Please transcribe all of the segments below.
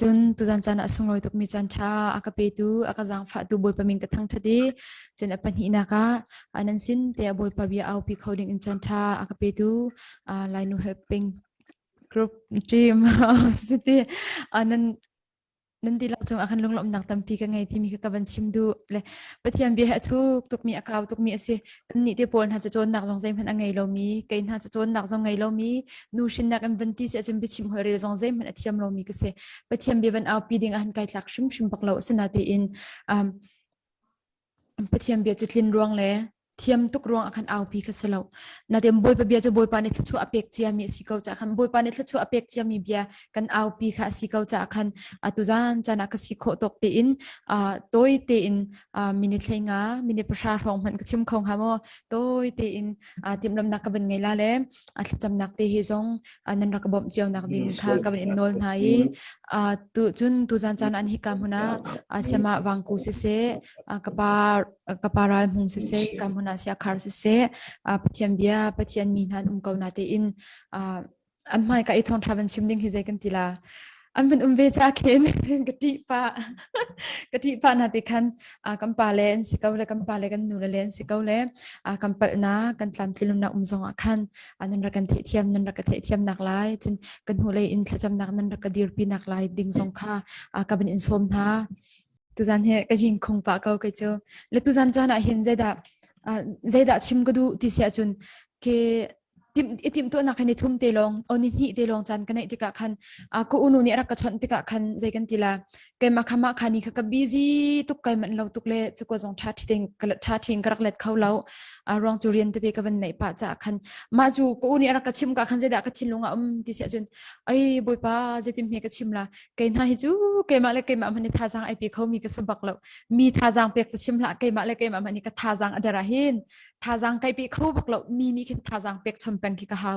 จุนตุจันจันอสงลอยตุกมีจันทาอากาเปตูอากาจังฟะตูบอยปามิงกะทังทะดีจนอปันหินากาอันนั้นสินเตียบอยปาเบียเอาปีเขาดิ่งอินจันทาอากาเปตูไลนูเฮปปิ้งกรุ๊ปทีมสิทีอันนั้นนั่นที่ลักษณะอาการลงลมหนักตั้มปีกันไงที่มีกับบัญชิมดูเลยปัจจัยเบียร์ทุกตุกมีอากาศตุกมีสินี่ที่ปนหาจะโจนหนักจงใจมันไงเรามีเกณฑ์หาจะโจนหนักจงไงเรามีนูชินนักอันบันที่เสียจนไปชิมหัวเรือจงใจมันอธิยมเรามีก็เสียปัจจัยเบียร์บันเอาปีดิ่งอาหารไก่หลักชิมปักเราสนาเตอินปัจจัยเบียร์จุดลินรวงเลยเทียมตุกรวงอาการเอาปีกสลาวนาเดียมบอยปเบียจะบอยปานิทชัวอเปกเจียมีสิเกาจะคันบอยปานิทชัวอเปกเจียมีเบียกันเอาปีค่ะสิเกาจะคันตุจานจานักสิโคตกเตอินตัวเตอินมินิทเลงามินิประชาชนมันก็ชิมของฮามอตัวเตอินทีมลำนักกับเป็นไงล่ะเล่จำนักเตฮิจงนันรักบ่มเจียวนักดิ่งค่ะกับเป็นอินโนลไทยตุจุนตุจานจานอันฮิกามุนาเสมาวังกูเสกับปารายมุงเสกามุนาเสียคาร์เสปัจจัยเบียปัจจัยมีนันกาวนาเตอินอันไม่ก็อีทองทาวันชิมดิ้งฮิเจกันทีละอันเป็นเวจากเห็นกติปานาติคันกัมปาเลนสิเกาเลกัมปาเลกันนูเลนสิเกาเลกัมปานากันตามที่ลุนนาจงคันอันนั้นรักกันเทียมนั้นรักกันเทียมนักไล่จนกันหูเลยอินจำนักนั้นรักกันดีรปีนักไล่ดิ้งจงค่ากับเป็นอินสมนาตุจันเฮก็ยิงคงปากเขาก็เจอและตุจันจานะเห็นใจดาชิมก็ดูที่เสียจนเคทีมตัวนักในทุ่มเตลองอันนี้เตลองจันกันในที่กะคันกูอุนุนี่รักกระชอนที่กะคันใจกันทีละเกมาขมาคันนี้ก็บิซี่ตุกไกมันเราตุกเล่จะกว่าจงท่าทิ้งกระท่าทิ้งกระเล็ดเขาเรารองจูเรียนที่กันในป่าจะคันมาจูกูอุนี่รักกระชิมกะคันใจดาก็ชิมลงที่เสียจนไอ้บุยป้าใจทีมเฮก็ชิมละเกน่าฮิจูเกมาเลยเกมามันในท่าจังไอปีเขามีกระสบักเรามีท่าจังเปียกจะชิมละเกมาเลยเกมามันนี่ก็ท่าจังอันเดราหินท่าจังไกปีเขาบักเรามีนี่คือท่าจังเปียกชมเป็นที่กะเฮา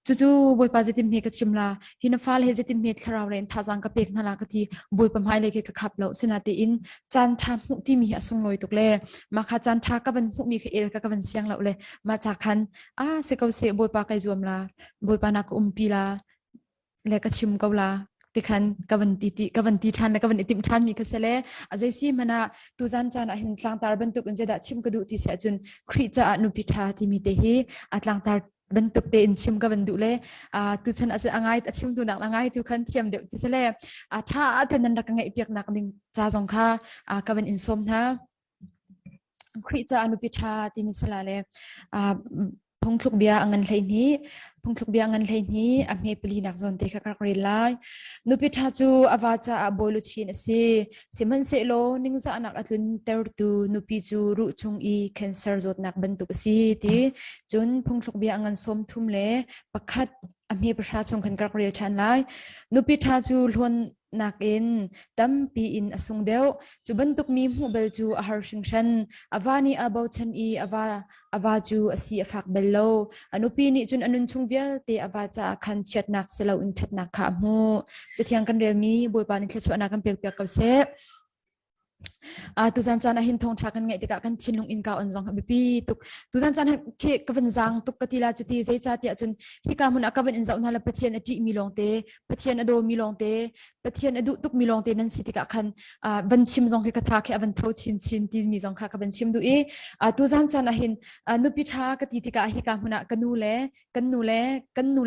จู่ๆบุยป้าใจทีมเฮก็ชิมละหินฟ้าเลยใจทีมเฮทราวเรนท่าจังก็เปียกนั่นละก็ที่บุยป้าไม่เลยก็ขับเราสนาตีอินจันทามุที่มีอสงลอยตุกเล่มาค่ะจันทาก็เป็นมุมีเอลก็เป็นเสียงเราเลยมาจากคันเสกเอาเสบุยป้าไกจวมละบุยป้านักปีละแล้วก็ชิมเกาละติคันกับวันตีทันและกับวันติมทันมีกษณะอาศัยซีมันตุจันจานะหินทางตาบันตุกอันเจดชิมกระดูที่เสียจนคริจะอนุพิธาที่มีเตหีอัตลังตาบันตุกเตอินชิมกับบันดุเล่ตุฉันอาจจะอ่างชิมตุนักอ่างตุขันเทียมเดียวที่เสลถ้าอันนั้นรักไงเปียกนักดิ่งจ้าจงค่ะกับวันอินสมนะคริจะอนุพิธาที่มีสลาเล่พงทุกเบียงันเลยนี้พงทุกเบียงันเลยนี้อเมปลีนักจนเตะกระกรีไลนุพิธาจูอวาจาอบอลุชินสิมันเซโลนิงจะนักอัตุนเตอร์ตูนุพิจูรุชงอีแคนเซอร์จดนักบรรทุกซีที่จนพงทุกเบียงันสมทุมเล่ประคัดอเมประชาชนกันกระกรีชันไลนุพิธาจูล้วนนักอินตั้มปีอินอสุงเดียวจูบันทุกมีหูเบลจูอาหารชิงชันอวานีอาบาวชันอีอวาจูอสีอฟักเบลโลอนุปีนี้จนอนุนชงเวียเตอวาจาคันเช็ดนักเสลาอุนเช็ดนักขามูจะเที่ยงกันเรียมีบวยปานิเทชวนักกันเปียกเปียกเกาเซตุจันจานะหินทองทักันไงติกะกันชินลงอินกาอันซองบิปีตุจันจานะเคกันจังตุกกติลาจุติใจชาติจนที่กามุนอกันอินซาอุนฮาลปะเทียนอจิมีลงเตปะเทียนอโดมีลงเตปะเทียนอดุตุกมีลงเตนั่นสิติกะคันบันชิมซองเคกะทาเคบันเท่าชินที่มีซองค่ะกับบันชิมดูตุจันจานะหินนุปิชากติติกะฮิกามุนกันนู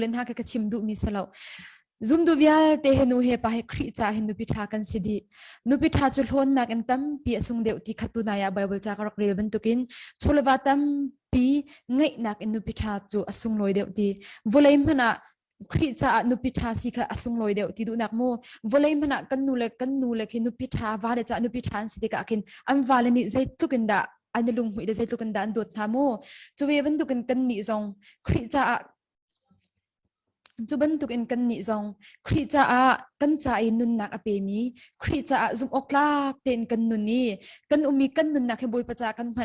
เลนฮาเคกะชิมดูมีสลาวซุมดูวิอาเตหนูเฮปะเฮคริจาเฮนุพิธากันสิดีนุพิธาจุลนนักอันตั้มปีสุงเดวที่ขัตุนายาไบเบิลจากรักเรียบันตุกินชุลวาตั้มปีไงนักอันนุพิธาจูอสุงลอยเดวที่วลัยมันอะคริจานุพิธาสิกะอสุงลอยเดวที่ดูนักโมวลัยมันอะกันนูเล็กนุพิธาวาเดจานุพิธาสิติกะกินอันวาเลนิใจตุกินดาอันนี้ลุงหุยเดใจตุกินดาอันโดดทาโมจูเวบันตุกินกันนิจงคริจาจุบันตุกินกันนิจงคริจ้ากันใจนุนนักอเปมีคริจ้าซุมอกลากเต็นกันนุนนี่กันมีกันนุนนักให้บอยประจากกันพั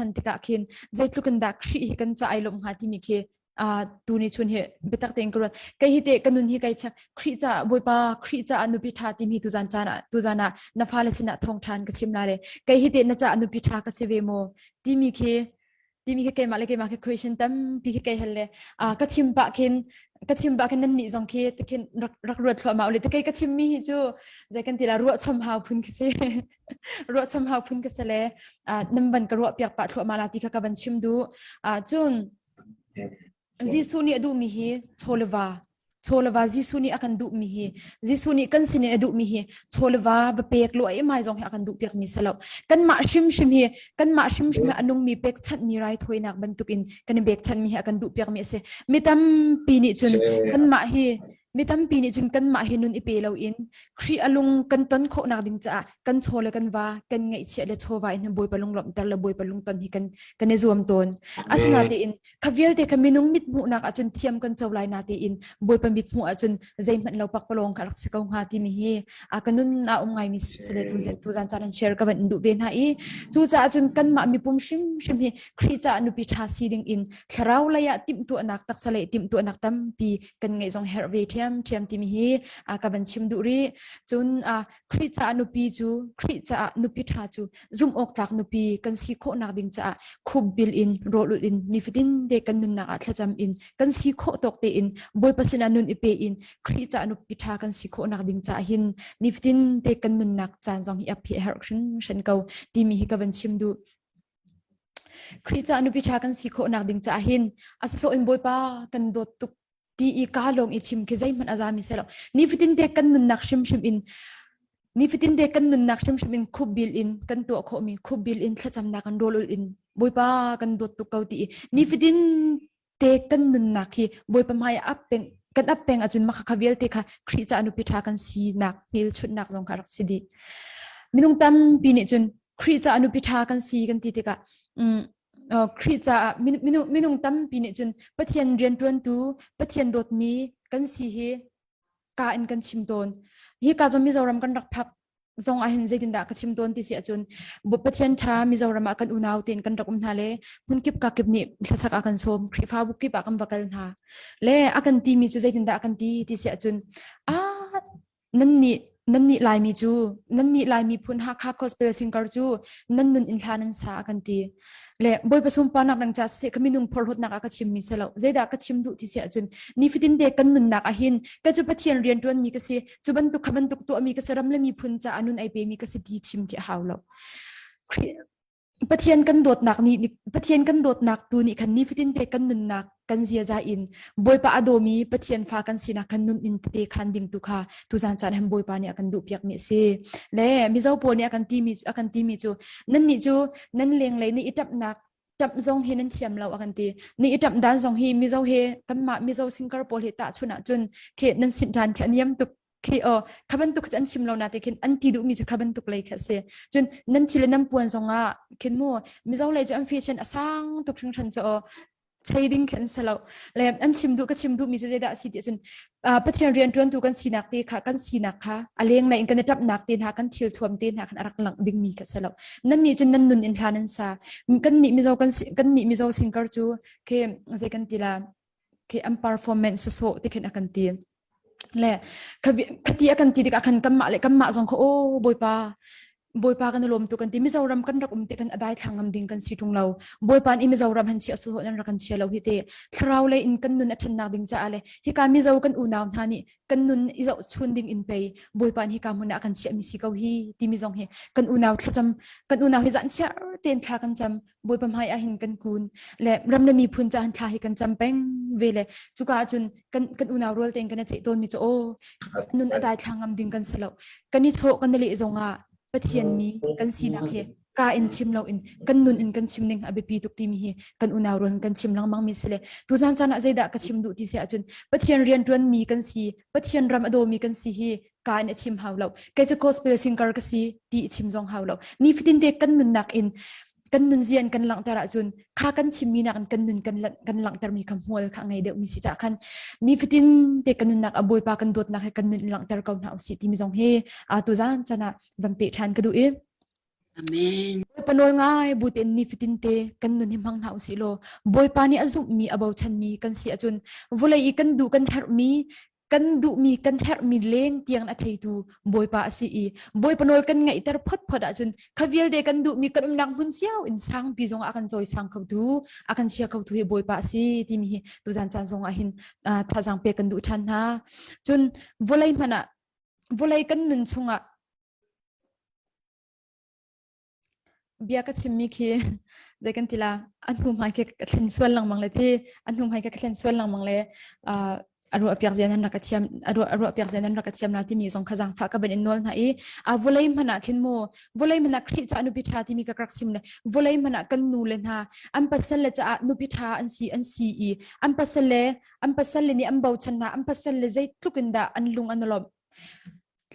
นติกะเคนใจทุกันดักคริกันใจลมหาที่มีเคตูนิชุนเฮเบตักเต็งกรวดไกฮิเตกันนุนเฮไกชักคริจ้าบอยปาคริจ้าอนุพิธาที่มีตุจันจานะนาฟาเลสินะทองทานกชิมลาเรไกฮิเตนะจ้าอนุพิธากเสเวโมที่มีเค ที่มีแค่มาเลยแค่มาแค่ question ตั้มพี่แค่เห็นเลยก็ชิมปะเคนนั่นนี่สองเคแต่เคนรักรวดทั่วมาเลยแต่ก็ชิมมีจูใจกันทีละรัวชมหาวพุ่นก็เสรัวชมหาวพุ่นก็เสเลยน้ำบันกระรัวเปียกปะทั่วมาลาติก็บันชิมดูจุนJisu ni adu mihi cholwa Jisu ni akan du mihi Jisu ni kan sine adu mihi cholwa bepek lo ai mai jong akan du pek mi salo kan ma shim hi anung mi pek chat mi rai thoi nak bantukin kan bek chat mi akan du pek mi se mitam pini chun kan ma hi mitam pini chun kan ma hi nun ipe lo in khri alung kan ton kho nak ding cha kan chole kan wa kan ngai che le chowa in boy palung lom tar le boy palung ton hi kan e zuam ton asna te in khavial te kaminung mit mu nak achun thiam kan chawlai na te in boy pam mit mu achun zai man lo pak palong khalak se kong ha ti mi hi kanun na ngai mi sele tu zan charan share ka ban du ben ha i chu cha achun kan ma mi pum shim hi khri cha nu pi tha si ding in tharau la ya tim tu anak tak sale tim tu anak tam pi kan ngai jong her ve thiam ti mi hi ka ban chim du ri chun khri cha nu pi chu khri cha nu pi tha chu zum ok tak nu pi kan si kho nak ding cha khub bil in rol in nifitin de kan nun na thlacham in kan si kho tok te in boy pasina nun ipe in khri cha nu pi tha kan si kho nak ding cha hin nifitin de kan nun nak chan jong hi aphi her shan ko ti mi hi ka ban chim du khri cha nu pi tha kan si kho nak ding cha hin aso in boy pa kan dot tuk ti I ka long I chim ke zai man azami selo nifitin de kan nun nak shim in nifitin de kan nun nak shim in khubil in kan to kho mi khubil in thlacham na kan rol in boy pa kan dot tu kau ti nifitin de kan nun nak hi boy pa mai appeng kan appeng achun makha khavial te kha khri cha anu pitha kan si nak mil chut nak jong kharak sidi minung tam pini chun khri cha anu pitha kan si kan ti te ka khri cha minung tam pini chun pathian rian tuan tu pathian dot mi kan si hi ka in kan chim ton hi ka zo mizoram kan rak phak zong a hin zaitin da ka chim ton ti si achun bu pathian tha mizoram kan unaw ten kan rak hale hun kip ka kip ni thlasak akan som khri fa bu kip akam bakal na le akan ti mi chu zaitin da akan ti si achun nan ni lai mi phun ha kha gospel singer chu nan nun in thanan sa akan ti le boy pasum pa nak nang cha se kaminung phorhot nak aka chim mi selo zeida ka chim du ti se achun ni fitin de kan nun nak a hin ka chu pathian rian tuan mi ka se chuban tu khaban tuk tu mi ka saram le mi phun cha anun ai pe mi ka se ti chim ki hawlo pathian kan dot nak tu ni khan ni fitin de kan nun nak kan zia za in boy pa adomi pathian fa kan sina kan nun in te khan ding tu kha tu zan chan ham boy pa ni akan du piak mi se le mi zo po ni akan ti mi chu nan leng le ni itap nak tap zong he nan thiam lo akan ti ni itap dan zong hi mi zo he kan ma mi zo singer pol he ta chuna chun ke nan sin dan khan yam tu khi khaban tuk chan chim lo na te khin anti du mi cha khaban tuk lai kha se chun nan chile nam puan zonga khin mo mi zo lai jam fashion asang tuk thang than cho chading khan salo le an chim du ka chim du mi je da si ti chun pathian rian tuan tu kan sinak te kha kan sinak kha aleng lai kan tap nak te na kan thil thuam te na kan arak lang ding mi ka salo nan ni chun nan nun in thanan sa kan ni mi zo singer chu ke je kan tila ke am performance so te khin akan ti le khati akan ti dik akan kamma jong kho boy pa kan lom tu kan ti mizoram kan rak te kan adai thangam ding kan situng lo boy pan I mizoram han chi aso nan rakan chi lo hi te thrau le in kan nun athan nak ding cha ale hi ka mizo kan unaw thani kan nun izo chun ding in pe boy pan hi ka mun akan chi mi si ko hi ti mi jong he kan unaw thlacham kan unaw hi zan cha ten thla kan cham boy pam hai a hin kan kun le ram le mi phun cha han thla hi kan cham peng vele chuka chun kan unaw rol ten kan che ton mi cho nun adai thangam ding kan selo kan ni cho kan le zonga pathian mi kan sinak he ka in chim lo in kan nun in kan chim ning abi pi tuk ti mi hi kan unaw ron kan chim lang mang mi sele tu zan chana zaida ka chim du ti se achun pathian rian tuan mi kan si pathian ram ado mi kan si hi ka in chim hawlo ke chu gospel singer ka si ti chim jong hawlo ni fitin de kan nun nak in kan nun zian kan lang tara chun kha kan chim mi nak kan nun kan lang tar mi kham hol kha ngai de mi si cha khan ni fitin de kan nun nak aboy pa kan dot nak kan nun lang tar kaun ha si ti mi jong he tu zan chana bam pe than ka du e Amen. boy panol ngai butin ni fitin te kan nun himang na si lo boy pa ni azum mi about chan mi kan si achun volai I kan du kan har mi กันดูมีกันเฮรมีเล้งเตียงอัฐิตูบอยปาสีบอยปนอลกันไงแต่พอดอาจนขวิลเดกันดูมีกันนักหุ่นเจ้าอินสังปีจงอากันจอยสังเขาดูอากันเชียเขาดูบอยปาสีที่มีตุจันจันจงอาหินท่าจังเปกันดูทันฮะจนวลัยมันอะวลัยกันนึงชงอะเบียก็ชิมมีคีได้กันทีละอันหุ่มหายแค่กันส่วนหลังมังเลยที่อันหุ่มหายแค่กันส่วนหลังมังเลยอารมณ์เปียกเจนันรักเชียมอารมณ์เปียกเจนันรักเชียมนาที่มีสองขจังฝากกับเป็นอินโนลนะวลัยมันอะขึ้นโมวลัยมันอะคริจานุพิธาที่มีกระกชิมเลยวลัยมันอะกันนูเลนะอันปัสสเลจะนุพิธาอันซีอันปัสสเลนี่อันเบาชนะอันปัสสเลใจทุกินดาอันลุงอันลม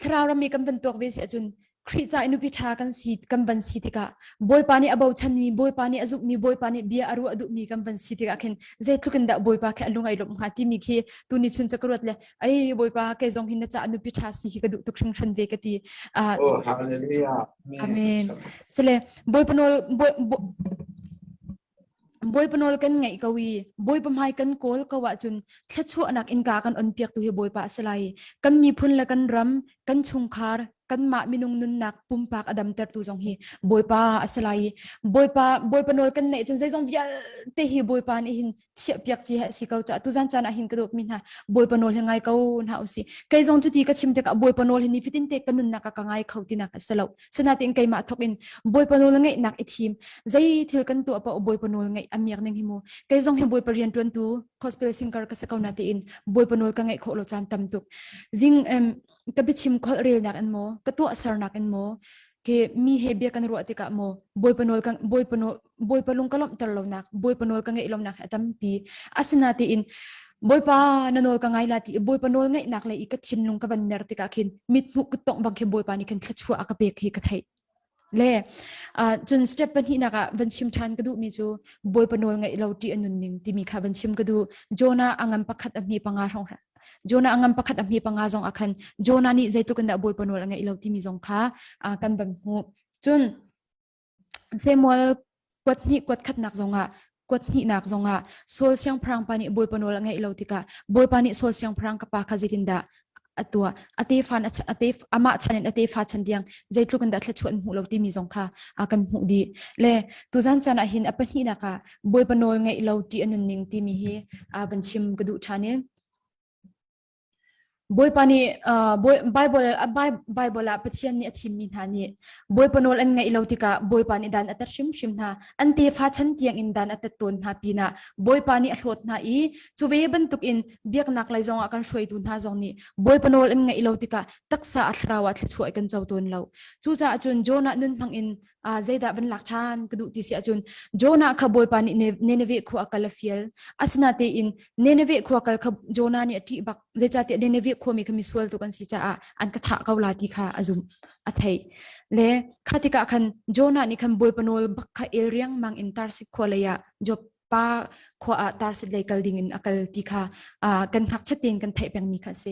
คราวเรามีกันเป็นตัวเวสจุนคริจานุพิธากันสีกันบันสีติกาบอยปานีอบาวชันมีบอยปานีอจุมีบอยปานีเบียอารุอดุมีกันบันสีติกาเข็นใจทุกันดาบอยปาแค่ลุงไอลมหาที่มีคีตุนิชุนจะกรวดเลยไอ้บอยปาแค่จงหินจะอนุพิธาสีกระดุตุกชิงชันเวกตีโอ้ฮาเลลูยาอาเมนเสเลบอยปนอลบอยปนอลกันไงกวีบอยปมายกันโกลกว่าจุนแค่ชั่วนักอินกากันอันเปียกตัวเฮบอยปาสไลกันมีพุ่นและกันรำกันชงคาร์กันมามินุงนุนนักปุ่มปากอดัมเตอร์ตูจงฮีบอยปาสไลบอยปนอลกันเนี่ยจนใจจงยาเตฮีบอยปานี่หินเชียเปียกจีฮสิเขาจะตุจันจานะหินกระดกมินฮะบอยปนอลยังไงเขาหน้าอุสิใครจงจุดที่กระชิมเตกบอยปนอลหินนี่ฟิตินเตกันนุนนักกังไงเขาที่นักสลบสนาติงใครมาทกินบอยปนอลไงนักอิทีมใจถือกันตัวปะบอยปนอลไงอเมียกนึงหิโมใครจงเห็นบอยปเรียนจวนตูคอสเพลซิงการกษกาวนาติอินบอยปนอลกังไงโคโลจันตัมตุกจิงกบิชิมคอเรียนักอันโมกตัวสารนักอันโมเคมีเฮเบียกันรัวติกะโมบอยปนอลกังบอยปลุงกะลมตลอนักบอยปนอลกังไงลมนักตัมปีอาสนาติอินบอยปานนอลกังไงลาติบอยปนอลไงนักเลยอีกชินลุงกับบันเมรติกะคินมิดมุกตองบังเคบอยปานิกันทัชวัวอากาเบกฮีกะไทเล่จนสเต็ปเป็นที่นักบัญชิมทันกระดูมีจูบอยปนอลไงเราตีอันนุนนิงที่มีข้าบัญชิมกระดูโจนาอังอันปักขัดมีปังอาของโจนาอังอันปักขัดมีปังอาจงอาคันโจนานี่ใจตุกันดาบอยปนอลไงเราที่มีจงข้ากันบังหูจนเซมวลกวดนี่กวดขัดนักจงกวดนี่นักจงโซลเซียงพรังปานิบอยปนอลไงเราที่กะบอยปานิโซลเซียงพรังกับปากขจิตินดาตัวอติฟันอติอามาชันอติฟันชันเดียงใจทุกันดัดชวนหูเราที่มีจงค่ะกันหูดีเล่ตุจันจันหินอปนีนะคะบอยปนอลไงเราที่อันนึงที่มีเฮบัญชิมกระดูชานีบอยปานีบอยไบเบิลปัจจัยนี้ชิมมินหานี่บอยปนอลอันไงเราที่กะบอยปานีดันอัตชิมนะอันที่ฟ้าชันเตียงอินดันอัตตุนหาปีนะบอยปานีอัลวดนะจูเวบันตุกอินเบียกนักไลจงอาการช่วยตุนหาจงนี่บอยปนอลอันไงเราที่กะตักษาอัตราวัตช่วยกันเจ้าตุนเราจูจ่าจุนโจนานุนพังอินใจดาบันหลักฐานกระดูที่เสียจุนโจนาขบอยปานีเนเวขัวกัลเฟียลอาสนาเตอินเนเวขัวกัลขบโจนานี่ที่บักใจจ่าเตเนเวขัวมีคำมิสวลตุกันสิจ่าอันกระทะเกาลาติค่ะอาจุมอัฐัยเล่ข้าติกะคันโจนานี่คำบอยปนอลบักขเอเรียงมังอินตาร์สิขัวเลยะจบป้าขวาตาร์สิเลยกัลดิ่งอินอักลติค่ะกันหักชัดเจนกันไทยเป็นมีค่ะเส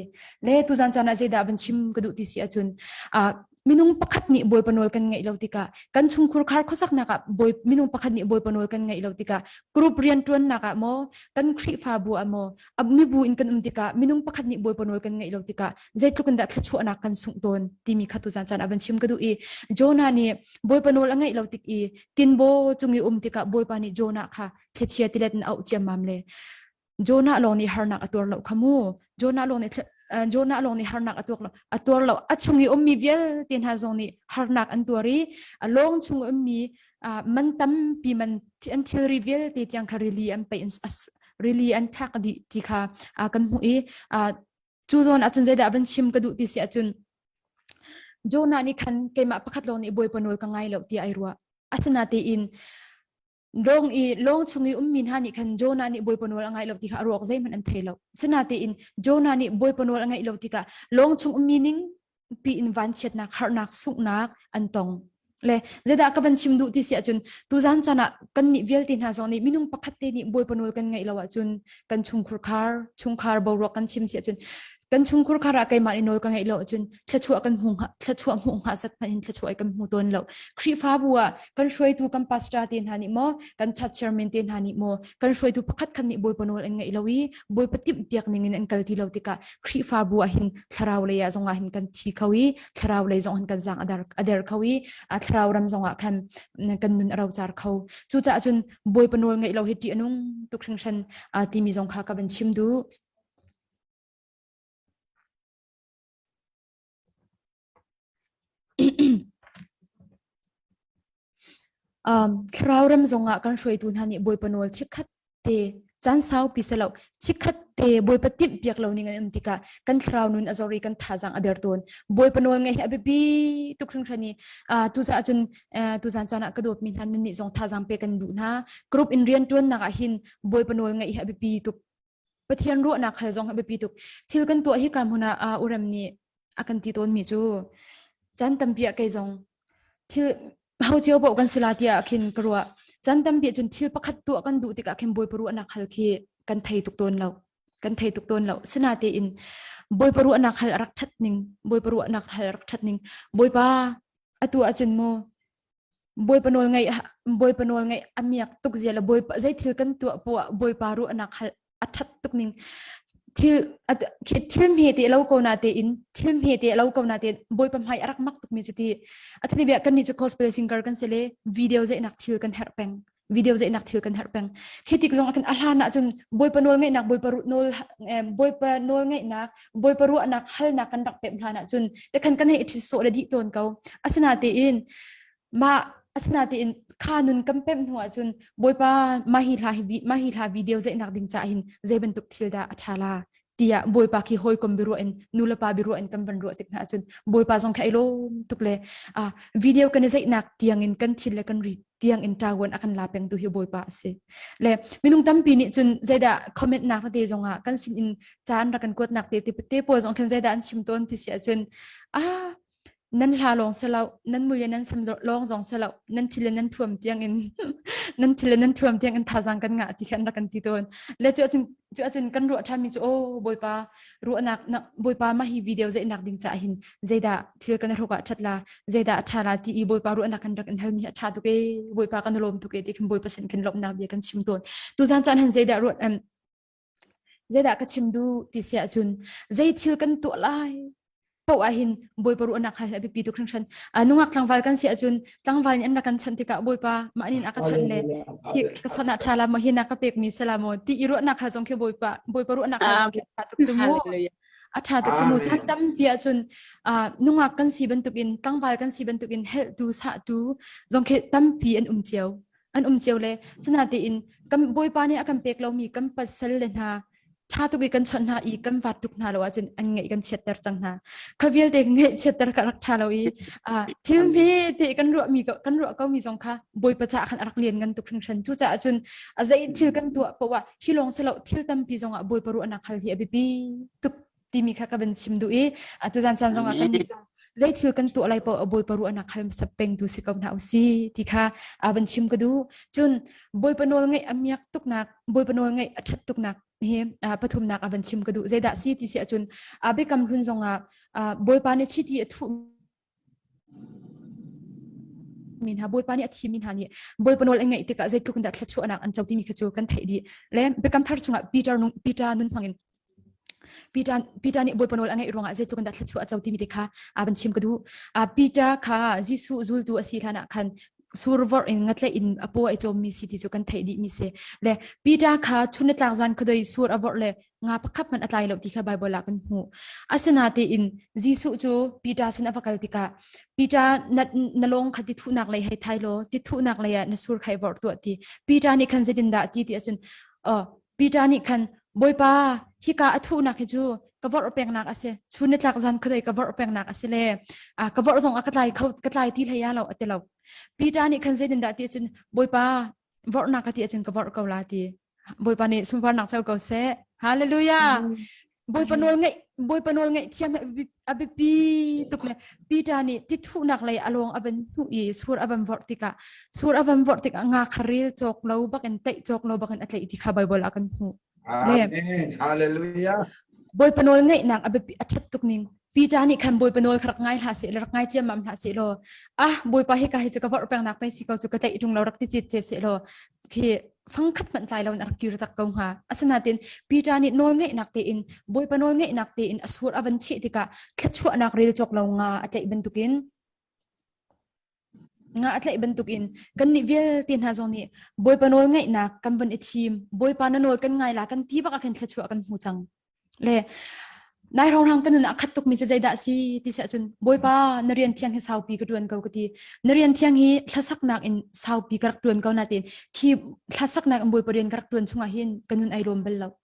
เล่ตุจันจานาใจดาบันชิมกระดูที่เสียจุนminung pakhat ni boy panol kan ngai lautika kan chungkhur khar khosak naka boy minung pakhat ni boy panol kan ngai lautika group rian tuan naka mo kan khri fa bu amo abmi bu in kan umtika minung pakhat ni boy panol kan ngai lautika zaitlu kan da thchu ana kan sungton timi khatu jan chan aban chim kadu e jona ni boy panol angai lautik e tinbo chungi umtika boy pani jona kha thechia tilet au chiam mamle jona loni harna ator lo khamu jona loni Jona along ni harnak atur lo achungi ummi vial tin ha zong ni harnak antuari along chung ummi mantam pi man until reveal ti tiang kharili am pe as really an thak di ti kha kan hu e chu zon achun zai da ban chim ka du ti si achun Jona ni khan ke ma pakhat lo ni boy panol ka ngai lo ti ai ruwa asana te in long chungi ummin hani khan Jona ni boy panol angai lo ti kha rok zai man an thelo sanate in Jona ni boy panol angai lo ti ka long chung ummining pi in van chet nak har nak suk nak antong le zeda ka van chim du ti sia chun tu zan chana kan ni vel tin ha zong ni minung pakhat te ni boy panol kan ngai lo wa chun kan chung khar bo ro kan chim sia chun กันชุงคุรคาระไกมาอินโนกังไงโลจุนทะชัวกันหุงทะชัวหุงหาสัตมันทะชัวกันหูตนโลครีฟ้าบัวกันช่วยตูกันปัสตราตินหานิโมกันชัดเชอร์เมนตินหานิโมกันช่วยตูพักคันนิบอยปนวลเองไงโลวีบอยปฏิบเปียกนิงอันกัลติโลติกาครีฟ้าบัวหินทราวเลยจงอาหินกันทีเขาวีทราวเลยจงหินกันจางอดาร์เขาวีทราวรำจงอาคันกันนุนเราจาร์เขาจูจ่าจุนบอยปนวลไงโลหิติอนุงตุกชังชันทีมีจงขากับเป็นชิมดูคราวรำจงอ่ะกันช่วยตูนฮันนี่บอยปนวลชิคัดเตจันสาวพิเศษเราชิคัดเตบอยปฏิบเบียกเรานี่กันติกากันคราวนุนอจอรีกันท่าจังอเดอร์ตูนบอยปนวลไงอเบบีทุกครั้งชนีตุจะจนตุจันจานะกระโดดมีทันนี่จงท่าจังเปกันดูนะกรุ๊ปอินเรียนตัวนนักหินบอยปนวลไงอเบบีตุกปะเทียนรู้นักขจงอเบบีตุกทิลกันตัวที่กำหัวอุรมนี่อากันตีต้นมีจูจันตั้มเปียกไกจงทิลเขาเจ้าบอกกันสลาติอาคินกรัวจันตั้มเบียจนทิลประคัดตัวกันดูติกาคินบอยปรัวนักฮัลคีกันไทยตุกตนเรากันไทยตุกตนเราสนาเตอินบอยปรัวนักฮัลรักชัดนิงบอยปรัวนักฮัลรักชัดนิงบอยป้าอตัวอาจารย์โมบอยปนวลไงบอยปนวลไงอามียกตุกเจียละบอยใจทิลกันตัวปัวบอยปารัวนักฮัลอัดชัดตุกนิงทิลทิลเฮติเราโกนาเตอินทิลเฮติเราโกนาเตบอยปั๊มให้รักมักตุกมีจุดที่อัตติเบียกันนี่จะคอสเพลย์ซิงเกิลกันเสเลวิดีโอจะนักทิลกันเฮร์เปงวิดีโอจะนักทิลกันเฮร์เปงเฮติกจงกันอัลฮานะจนบอยปนวลไงนักบอยปรุนวลบอยปนวลไงนักบอยปรุนักฮัลนักกันรักเป็มพลานะจนแต่กันให้อิทธิโสระดิตนเขาอัศนาเตอินมาอัศนาเตอินข้านุนกัมเป็มหัวจนบอยปามาฮิลาวิดีโอจะนักดิ่งจ่าหินจะเป็นตุกทิลดาอัชาลาเดียบอยปาคีหอยคอมบิรัวเอ็นนูลปาบิรัวเอ็นกัมบันรัวติกนะจนบอยปาจงแค่โลตุกเลยวิดีโอกันจะนักเตียงอินกันทิลเลยกันรีเตียงอินตาวันอากันลาเป็งตัวเฮียบอยปาเสเลยมินุงตั้มปีนี้จนใจด่าคอมเมนต์นักเตจงอ่ะกันสินอินจานรักกันกดนักเตติปเตปจงกันใจด่าอันชิมต้นที่เสียจนนั่นลาลองเสลานั่นมือนั่นสำรลองจงเสลานั่นทิลนั่นท่วมเตียงอินนั่นทิลนั่นท่วมเตียงอินท่าจังกันงะที่กันรักกันที่ต้นแล้วจะจนกันรัวทำมิจโอบอยปารัวนักบอยปามาฮีวิดีโอจะนักดิ่งจ่าหินใจด่าทิลกันรัวชัดลาใจด่าชาลาที่บอยปารัวนักกันรักกันเท่านี้ชาตุกเอบอยปากันลมตุกเอที่บอยปาเซนกันลมนักเบียกันชิมต้นตุจันจันเห็นใจด่ารัวใจด่าก็ชิมดูที่เสียจนใจทิลกันตัวลายเพราะว่าหินบอยปรุนักให้ปีตุกครั้งฉันนุ่งอักลังวัลกันเสียจนลังวัลยันรักกันฉันที่กะบอยปามาอินอักฉันเลยที่กระชนัดชาลามาหินนักเป็กมีสลามที่อิรุนักให้จงเขียบอยปรุนักให้จงเขียบตุกจมูกอาชาตุกจมูกฉันตั้มเปียจนนุ่งอักกันสีบรรทุกินลังวัลกันสีบรรทุกินเฮดูสะดูจงเขียตั้มปีอันเจียวเลยฉันหาตีอินกันบอยปานี่อากันเป็กเรามีกันปัสสาวะเลยนะถ้าตุกิกันชนหาอีกันวัดตุกนาเราอาจจะอันไงกันเช็ดแต่จังนะขวิลเด็กไงเช็ดแต่กันรักชาเราอีที่มีเด็กกันรัวมีก็มีสองค่ะบอยประจักษ์ขันรักเรียนกันตุกทั้งฉันจู่จ้าจนใจทิลกันตัวเพราะว่าที่ลงเสลาทิลตั้มปีจงบอยปรุนักขันที่อบีตุกที่มีข้ากับเป็นชิมดูตุจันจงกันมีจงใจทิลกันตัวอะไรเพราะบอยปรุนักขันสับเป็งดูสิกับหนาวสิที่ข้าเป็นชิมก็ดูจนบอยปนวลไงอเมียกตุกนักบอยปนวลไงอัดตุกนักเฮปฐุมนักบัญชิมกระดูใจด่าซีที่เสียจนเบกำลุนจงบอยปานิชิตีทุมินหาบอยปานิชิมินหานี่บอยปนวลเองไงติกะใจทุกคนดัดขชัวนักอันเจ้าที่มีขชัวกันไทยดีและเบกำทาร์จงปีจานุนพังอินปีจานี่บอยปนวลเองไงรวงใจทุกคนดัดขชัวเจ้าที่มีติกะบัญชิมกระดูปีจาค่ะจิสุจุลตัวสีธนาคันสูรวอร์อินงัดเลยอินอปัวไอโจมีสิที่จะกันไทยดีมีเสเลยปีดาค่ะชุนตลางจันก็ได้สูรวอร์เลยงาปักขับมันอะไรเราที่ข้าไบเบิลลักกันหูอาสนาเตอินจิสุจูปีดาสินอฟักติกาปีดานลงขัดติทุนักเลยให้ไทยโลติทุนักเลยนสูรไข่วอร์ตัวที่ปีดานี่คันเซดินดาที่อาจารย์ปีดานี่คันบอยปาฮิกาทุนักให้จูกบฏเปงนักอาเซชุนตลางจันก็ได้กบฏเปงนักอาเซเลยกบฏส่งอักไลเขากไลที่เลยเราอัตเราปีจานี่คันเซดินดาที่จนบอยปาวอร์นักที่จนกบฏเกาลาที่บอยปานี่สมบัตินักเจ้าเกาเสฮาเลลูยาบอยปนวลไงเทียมอบิปีตุกเลยปีจานี่ที่ทุนักเลยอารมณ์อบันทุอีสูรอบันวอร์ติกะงาคาริลจอกเราบักันเตะจอกเราบักันอะไรที่ข้าไบเบิลอากันหูAmen. Hallelujah. บอยปนอลไงนักอเบอัจฉตุกนิงปีจานี่คันบอยปนอลครักไงหาเสลรักไงเจียมหาเสลบอยไปให้กายจะกบฏแปลงนักไปสิเขาจะกระเตะตรงเรารักที่จิตเจเสลคือฟังคัดมันใจเรานักกิรตักกงหาอาสนาตินปีจานี่นอลไงนักเตอินบอยปนอลไงนักเตอินอสุรอวันชิติกะคลัดชั่วนักเรียจกเรางาอัตไอบันตุกินงาอัตไอบันตุกินกันนิเวลตินฮาซองนี่บอยปนอลไงนักกันบันอิทีมบอยปานนอลกันไงล่ะกันที่บักกันคลัดชั่วกันหูจังเลยนายรองรังกันนักขัดตุกมิจะใจด่าสิที่เสียจนบอยป้านเรียนเที่ยงให้สาวปีกระดวนเกากตีนเรียนเที่ยงให้ทัศนักอินสาวปีกระดวนเกานาตินที่ทัศนักบอยปเรียนกระดวนช่วงอาหินกันนุนไอรมเบลล์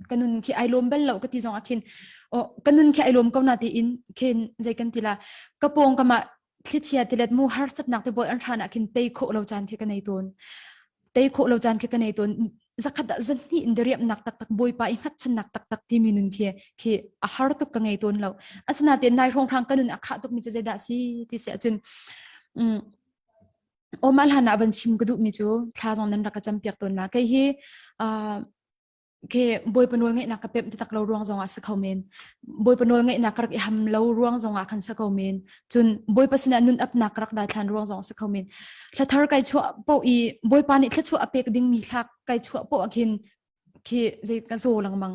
กันนุนที่ไอรมเบลล์ก็ที่จงอาคินกันนุนที่ไอรมเกานาติอินเคนใจกันทีละกระโปงกมาที่เชียติเล็ดมูฮาร์สัตนักที่บอยอันทรานักอินเตยโคเราจานที่กันในตัวเตยโคเราจานที่กันในตัวสักขัดจันนี่อินเดียมนักตักบอยป้าอินหัดฉันนักตักที่มีนุนที่อาหารตุกกันไงตัวเราอาสนาเตียนนายรองทางกันนุนอาคาตุกมิจะใจด่าสิที่เสียจนโอมาลหานาบันชิมกระดูมิจูท้าจงนั้นรักจำเปียกตัวนะก็ฮีเคบอยปนวลไงนักเป็ดตักเรารวงจงอาสักเขาเมนบอยปนวลไงนักรักทำเรารวงจงอาคันสักเขาเมนจนบอยปัสนานุนอับนักรักได้ทันรวงจงสักเขาเมนถ้าทาร์ไกชัวปอีบอยปานิถ้าชัวอเปกดิ้งมีทักไกชัวปอคินคีใจกันโซลังมัง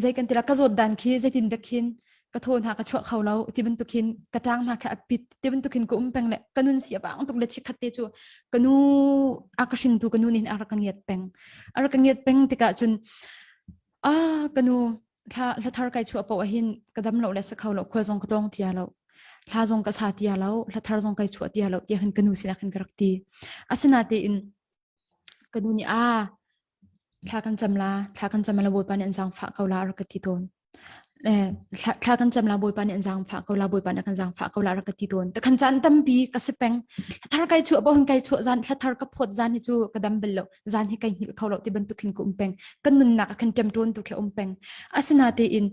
ใจกันทีละกระโดดดันคีใจตินเด็กคินกระโทนหากระชัวเขาเราที่เป็นตุกินกระจ้างมาแค่ปิดที่เป็นตุกินก็เป็งเละกันนุนเสียบ้างตุกเล็ดชิคัดเตจูกันนูอากาศินตุกันนูนินอารักเงียดเป็งอารักเงียดเป็งติกะจนกันนูถ้าทาร์ไกชัวปอหินกระดำเราเลสเขาเราควายจงกระดองเทียเราถ้าจงกระสาเทียเราถ้าทาร์จงไกชัวเทียเราเทียหันกันนูสินะขันกระตีอาสนาเตอินกันนูนี่ถ้ากันจำลาบอยปานอันจังฝากเขาลารักติโตนถ้ากันจำลาบอยปานอันจังฝากเขาลาบอยปานอันจังฝากเขาลารักติโตนแต่ขันจันตั้มปีก็สิเป็งถ้าไกชัวบ่หันไกชัวจันถ้าทาร์ก็พดจันให้จูกระดำเบลล์จันให้ไกหิลเขาเราที่บรรทุกหินกุมเป็งกันนุนนักขันเต็มตัวตุกแค่เป็งอาสนาเตอิน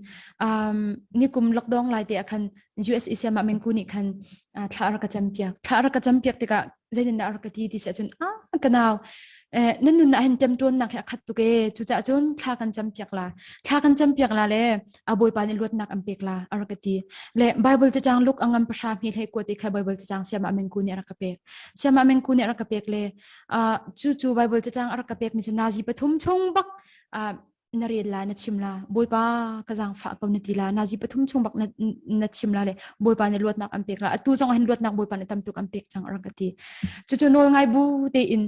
นี่กุมล็อกดองไลเตอขัน US เอเชียมาเมงกุนิขันถ้ารักจำเปียกติกะใจดินรักติที่เสียจนกันเอานั่นนุนนะเห็นจำตัวนักขัดตุกจุจ่าจนท่ากันจำเปียกลาเลยบอยปานิลวดนักอัมเปียกลาอารกตีเลยไบเบิลจะจางลุกอังอัมประชาพิให้กวดที่ใครไบเบิลจะจางเสียมาเมงกูเนี่ยรักเปียกเลยจู่ไบเบิลจะจางรักเปียกมีจะนาจีปฐุมชงบักนาเรียนลานัดชิมลาบอยปากระจังฝากกับนติลานาจีปฐุมชงบักนัดชิมลาเลยบอยปานิลวดนักอัมเปียกลาตู้จงเห็นลวดนักบอยปานิตำตุกอัมเปียกจังอารกตีจู่โนไงบูเตอิน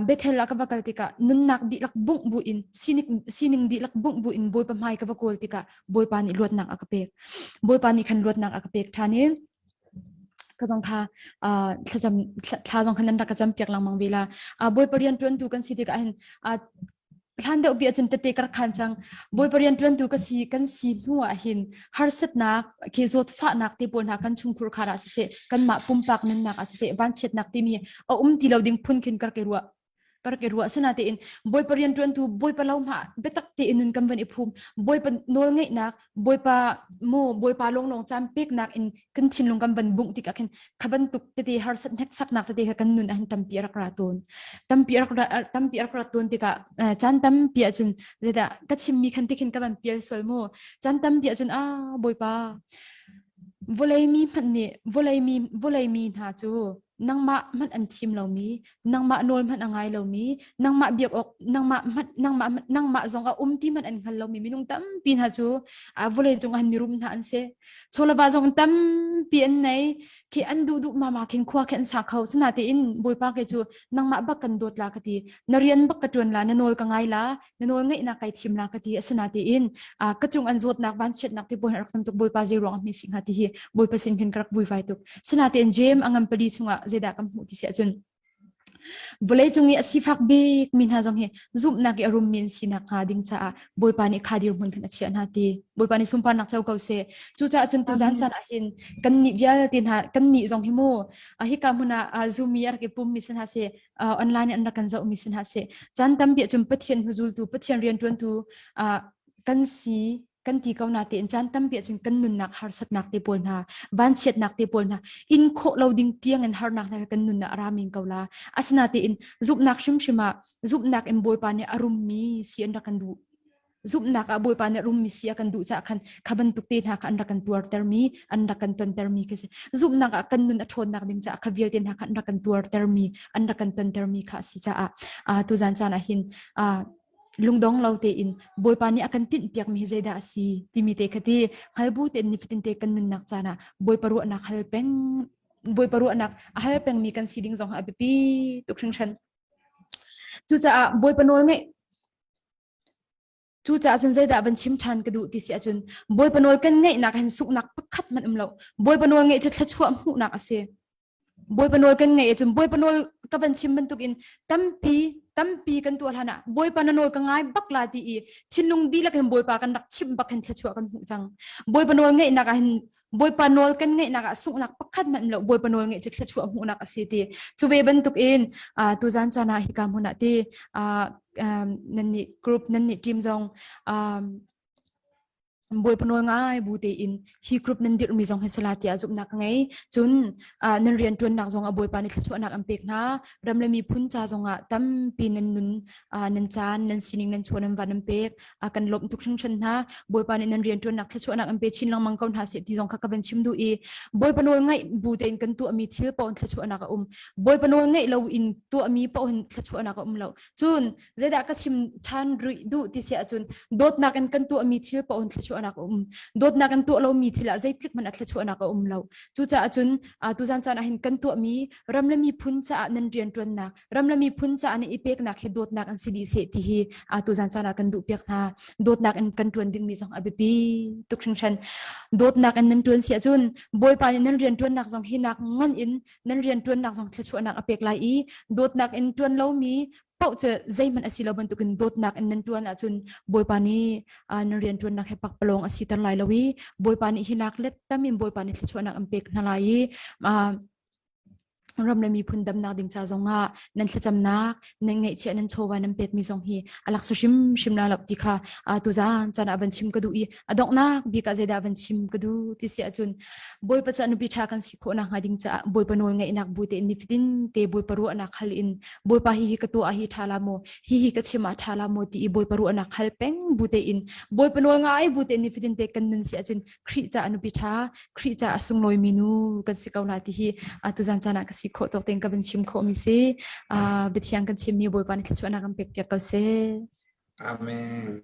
เบทเฮลากบกัลติกานุนนักดิลักบุ้งบุอินซินิงดิลักบุ้งบุอินบอยปามายกบกัลติกาบอยปานิลวดนักอักเปียกบอยปานิคันลวดนักอักเปียกท่านี้ก็จงค่ะถ้าจงคันนั้นรักจำเปียกลังมังเวลาบอยปเรียนจวนดูกันสิติกาเห็นท่านเดียวเบียจนเตะกระขันจังบอยปเรียนจวนดูกันสีหัวหินฮาร์เซตนักเคโซดฟ้านักที่บนหากันชุมคุรคาราสิเสกันมาปุ่มปากนั้นนักสิเสบ้านเช็ดนักที่มีที่เราดิ้งพุ่นขึ้นกระเกรัวสนาเตอินบอยปเรียนจวนดูบอยปเล่ามาเบตักเตอินุนกันวันอิพุมบอยปนวลไงนักบอยปลงจำเปีกนักอินกันชินลงกันบันบุ้งติกะเห็นขบันตุกเตฮาร์เซตนักสักนักเตกันนุนอันตั้มปีรักราตูนตั้มปีรักราตูนติกะจันตั้มปีจนเด็ดกัดชิมมีคันติกินกันบันปีสวยโมจันตั้มปีจนบอยปาวลายมีมันเนี่ยวลายมีหาจูนังมามันอันชิมเรามีนังมาโนลมันอังไงเรามีนังมาเบียกออกนังมาจงที่มันอันขันเรามีนุ่งตั้มปีนหาจูวลายจงอันมีรุมหาอันเสโชลบาจงตั้มปีอันไหนที่อันดูมาเข็นขวาเข็นสาเขาสนาตีอินบอยปากเกจูนังมาบักกันโดดลากตีนเรียนบักกระจวนลานโนลกังไงละนโนลไงนักไก่ชิมลากตีสนาตีอินกระจุงอันโจดนักบ้านเช็ดนักที่บอยรักตั้มตุกบอยปาเจรองมีสิ่งหาตีบอยเปอร์เซ็นต์เข็นกระบอยไฟตุกสนาตีอินเจมอังอัมปลีชงเจดากัมหูที่เสียจนวลายจงนี้สิฟักเบกมินหาจงเฮซุปนักอารมณ์มินสินักขาดิ่งจ้าบอยปานิขาดิรุมันกันเชียนหาตีบอยปานิสุมปานักเจ้าเก่าเสจู่จ้าจนตุจันจันอาหินกันนิยาตินหากันนิจงฮิโมฮิกามุนาซูมีอาร์เก็บปุ่มมิสันหาเสออนไลน์อันรักกันเจ้ามิสันหาเสจันตั้มเบียจุมปัทเทียนหุจูลตูปัทเทียนเรียนจวนตูกันสีกันที่เขาหน้าเต็นจันตั้มเปียจนกันนุนนักฮาร์สัตนักเตปนฮาบ้านเช็ดนักเตปนฮาอินโคเราดิ้งเตียงเงินฮาร์นักนักกันนุนนักรามิงเขาละอาสนาเตอินจุบนักชิมชิมาจุบนักเอ็มบอยปานเนี่ยอารมณ์มีเสียนรักกันดู zup nak a boy pa ne rum mi sia kan du cha khan khaban tuk te na kan rakan tuar termi an rakan ton termi ke se zup nak a kan nun a thon nak ding cha khavir ten ha kan rakan tuar termi an rakan ton termi kha si cha a tu zan cha na hin lungdong lo te in boy pa ni akan tin piak mi zeda si timi te khati khai bu te ni fitin te kan nun nak cha na boy paru na khal peng boy paru anak ahal peng mi kan siding zong api tuk thing chan chu cha boy panol ngai chu cha chen zai da ban chim than ka du ti sia chun boy panol kan ngai nak han suk nak pakhat man umlo boy panol ngai cha thachua mu nak ase boy panol kan ngai chun boy panol ka ban chim ban tuk in tampi kan tu hana boy panol ka ngai bakla ti i chinlung di la kan boy pa kan dak chim bak han thachua kan hu chang boy panol ngai nak han boy panol kan ngai nak suk nak pakhat man lo boy panol ngai cha thachua mu nak ase ti chu ve ban tuk in tu zan chana hi kam huna ti nanni group nanni team zong boy panol ngai bute in hi group nan dir mi zong hesalati azup nak ngai chun nan rian tun nak zong a boy pani thchu nak ampek na ramlami phun cha zonga tam pin nan nun nan chan nan sining nan chonam wanam pek kan lop tuk thang chan na boy pani nan rian tun nak thchu nak ampe chin lang mangkaun ha se ti zong kha ka ban chim du i boy panol ngai bute in kan tu ami thil pon thchu nak boy panol ngai lo in tu ami pon thchu nak lo chun zeda ka chim than ri du ti sia chun dot nak kan tu ami thil pon thchu anak dot na kan tu lo mi thila zai tlik man atla chu anak lo chu cha chun tu zan chan ahin kan tu mi ramlami phun cha nan rian tun na ramlami phun cha ani ipek na khe dot nak an sidi se ti hi tu zan chan kan du pek na dot nak an kan tun ding mi jong abipi tuk thing chan dot nak an nan tun sia chun boy pa ni nan rian tun nak jong hi nak ngan in nan rian tun nak jong thla chu anak apek lai i dot nak in tun lo mi pau che zai man asilo ban tukin dot nak an nan tun a chun boy pa ni nan rian tun nak he pak palong asitan lai lawi boy pa ni hinak let tamin boy pa ni thla chu anak ampek na lai ramlami phun dam nak ding cha zonga nan thla cham nak nan ngai che nan chowa nan pet mi zong hi alak su shim na lap ti kha tu zan chana ban chim ka du i adok nak bi ka zeda ban chim ka du ti sia chun boy pa cha nu bi tha kan si kho na ha ding cha boy pa nol ngai nak bu te ni fitin te boy paru anak khal in boy pa hi ka tu a hi thala mo hi ka chima thala mo ti boy paru anak khal peng bu te in boy pa nol ngai bu te ni fitin te kan nan sia chin khri cha anu bi tha khri cha asung loi minu kan si kauna ti hi tu zan chana ka si kho tok teng ka ban chim kho mi se bithyang kan chim mi boy pa ni thla chu anak am pek pek ka se Amen.